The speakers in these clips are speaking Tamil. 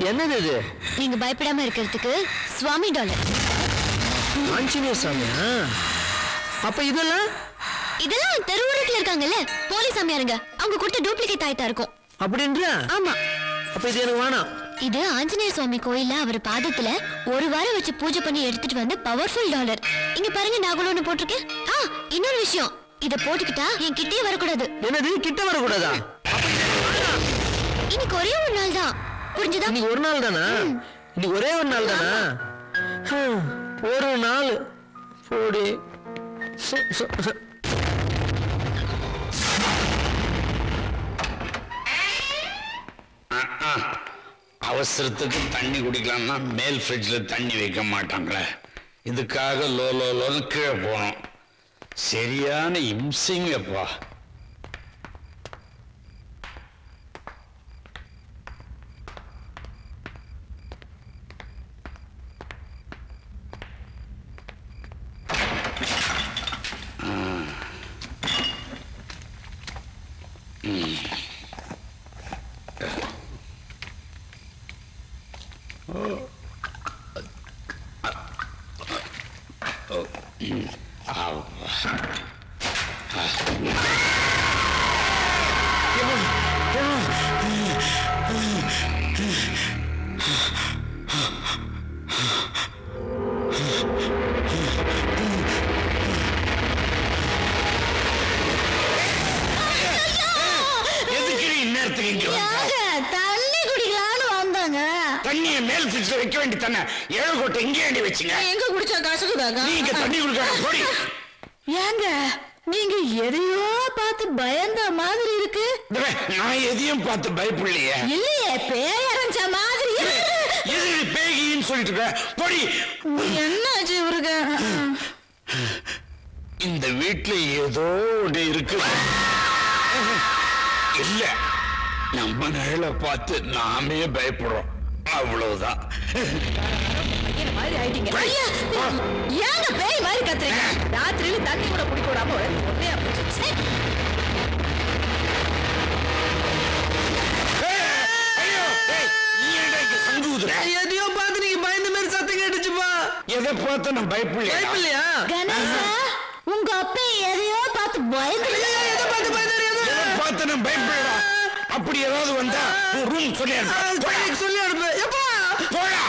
என்னது இது? நீங்க பயப்படாம இருக்கிறதுக்கு சுவாமி டாலர். ஆஞ்சநேய சாமியா? அப்ப இதெல்லாம் தெருவுரத்துல இருக்காங்கல்ல போலீஸ் சாமியாருங்க, அவங்க கொடுத்த டூப்ளிகேட் ஆயிட்டா இருக்கும். அப்படின்ற? ஆமா. அப்ப இது எனக்கு வேணாம். இது ஆஞ்சநேய சுவாமி கோயில்ல அவர் பாதத்துல ஒரு வாரம் வச்சு பூஜை பண்ணி எடுத்துட்டு வந்த பவர்ஃபுல் டாலர். இங்க பாருங்க, நான் ஒண்ணு போட்டிருக்கேன். இன்னொரு விஷயம், இத போட்டுக்கிட்டா என் கிட்டே வரக்கூடாது. என்னது கிட்ட வரக்கூடாதா? இன்னைக்கு ஒரே ஒரு நாள் தான், புரிஞ்சுதா? இன்னைக்கு ஒரு நாள் தானா? இன்னைக்கு ஒரே ஒரு நாள் தானா? ஒரு நாள் போடி. அவசரத்துக்கு தண்ணி குடிக்கலாம்னா மேல் ஃப்ரிட்ஜில் தண்ணி வைக்க மாட்டாங்களே, இதுக்காக லோன்னு கீழே போனோம். சரியான இம்சிங்கப்பா. தண்ணியை மேல் ஃப்ரிட்ஜ்ல வைக்க வேண்டியதானே, 7 கோட்டை இங்கே ஏண்டி வச்சீங்க? எங்க குடிச்சா காசுக்குதாங்க? நீங்க தண்ணி குடிக்க போடி. ஏங்க நீங்க எதையோ பார்த்து பயந்த மாதிரி இருக்கு. நான் எதையும் பார்த்து பயப்படலையே. இல்லையே, பேயரஞ்ச மாதிரி. எது பேகின்னு சொல்லிட்டு இருக்க போடி. என்னாச்சு இவருக்கு? இந்த வீட்டுல ஏதோ ஒண்ணு இருக்கு. இல்ல, நம்ம நிழலை பார்த்து நாமே பயப்படுறோம், அவ்வளவுதான். ஏங்க பேய் மாதிரி கத்துறீங்க? ராத்திரியில தண்ணி கூட குடிக்க விடாம எதையோ பார்த்து நீங்க பயந்த மாதிரி சத்தம் கேட்டுச்சுப்பா. எதை பார்த்து நான் பயப்படலையா? கணேசா, உங்க அப்பா எதையோ பார்த்து பயந்து நான் பயப்படா. அப்படி ஏதாவது வந்தா ரூம் சொல்லி அனுப்ப. எப்பா போடா.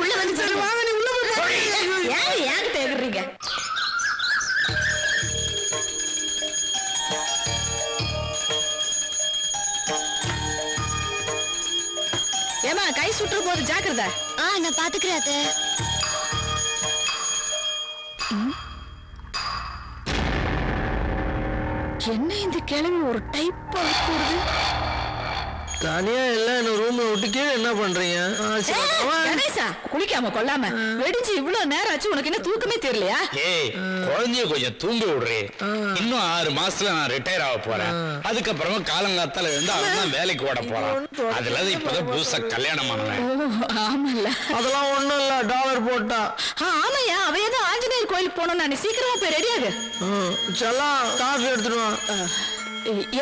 உள்ள வந்து சரி வாங்க, நீ உள்ள போய் ஏன் தேடுறீங்க? ஏமா கை சுற்று போது ஜாக்கிரதை. நான் பாத்துக்கிறேன் அத்தை. என்ன இந்த கிழமை ஒரு டைப்பா போடுது? தனியா இல்ல, என்ன ரூம்ல விட்டு கீழே என்ன பண்றீங்க? கணேசா, குளிக்காம கொள்ளாம வெடிஞ்சு இவ்வளவு நேரம் ஆச்சு, உனக்கு என்ன தூக்கமே தெரியலையா? ஏய், குழந்தைய கொஞ்சம் தூங்க விடுறே. இன்னும் 6 மாசத்துல நான் ரிட்டையர் ஆக போறேன். அதுக்கப்புறமா காலங்காத்தால இருந்து அவன் தான் வேலைக்கு ஓட போறான். அதுல இப்பதான் புதுசா கல்யாணம் ஆனவன். ஆமல்ல, அதெல்லாம் ஒண்ணும் இல்ல, டாலர் போட்டா. ஆமையா, அவ ஏதோ ஆஞ்சநேயர் கோயிலுக்கு போனோம். நான் சீக்கிரமா போய் ரெடியாகு. செல்லாம் காஃபி எடுத்துடுவான்.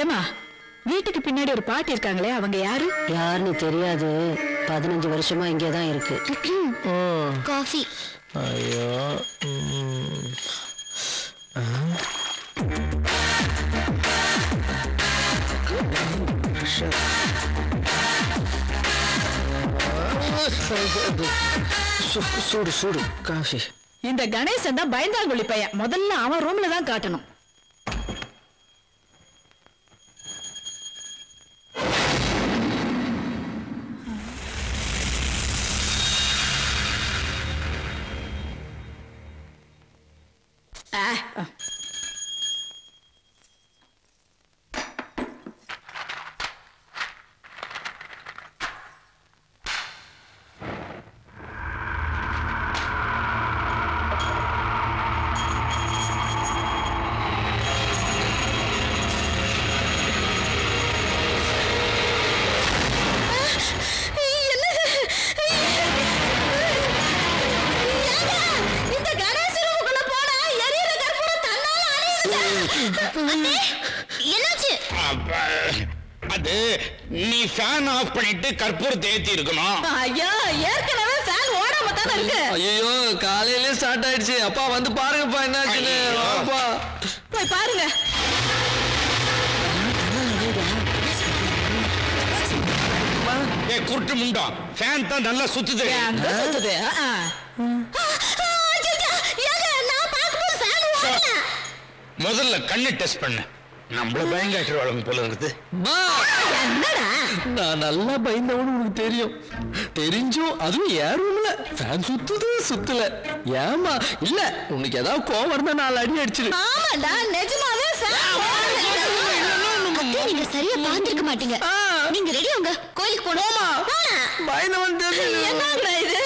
ஏமா, வீட்டுக்கு பின்னாடி ஒரு பாட்டி இருக்காங்களே, அவங்க யாரு? யாருன்னு தெரியாது. 15 வருஷமா இங்கேதான் இருக்கு. காஃபி. ஐயோ, சூடு சூடு காஃபி. இந்த கணேசன் தான் பயந்தாங்குழி பையன். முதல்ல அவன் ரூம்ல தான் காட்டணும். அது நீ ஃபேன் ஆஃப் பண்ணிட்டு கற்பூரத்தை ஏத்தி இருக்கணும். ஐயா ஏற்கனவே ஃபேன் ஓடாம தானே இருக்கு. ஐயோ காலையிலே ஸ்டார்ட் ஆயிடுச்சு. அப்பா வந்து பாருங்கப்பா என்னாச்சுன்னு. அப்பா போய் பாருங்க. குருட்டு முண்டம் ஃபேன் தான் நல்லா சுத்துது. சுத்துது. முதல்ல கண்ணு டெஸ்ட் பண்ணு. நம்மள பயங்காட்டுவாளுங்க போல இருக்குது. என்னடா நான் நல்லா பயந்தவனு உனக்கு தெரியும். தெரிஞ்சும் அதுவும் ஏறும்ல ஃபேன் சுத்துது சுத்தல. ஏமா இல்ல உனக்கு ஏதாவது கோவம் இருந்தா 4 அடி அடிச்சிரு. ஆமாடா நிஜமாவே நீங்க சரியா பாத்துக்க மாட்டீங்க. நீங்க ரெடி உங்க கோயிலுக்கு போனோமா? பயந்தவன் தெரியும். என்னடா இது?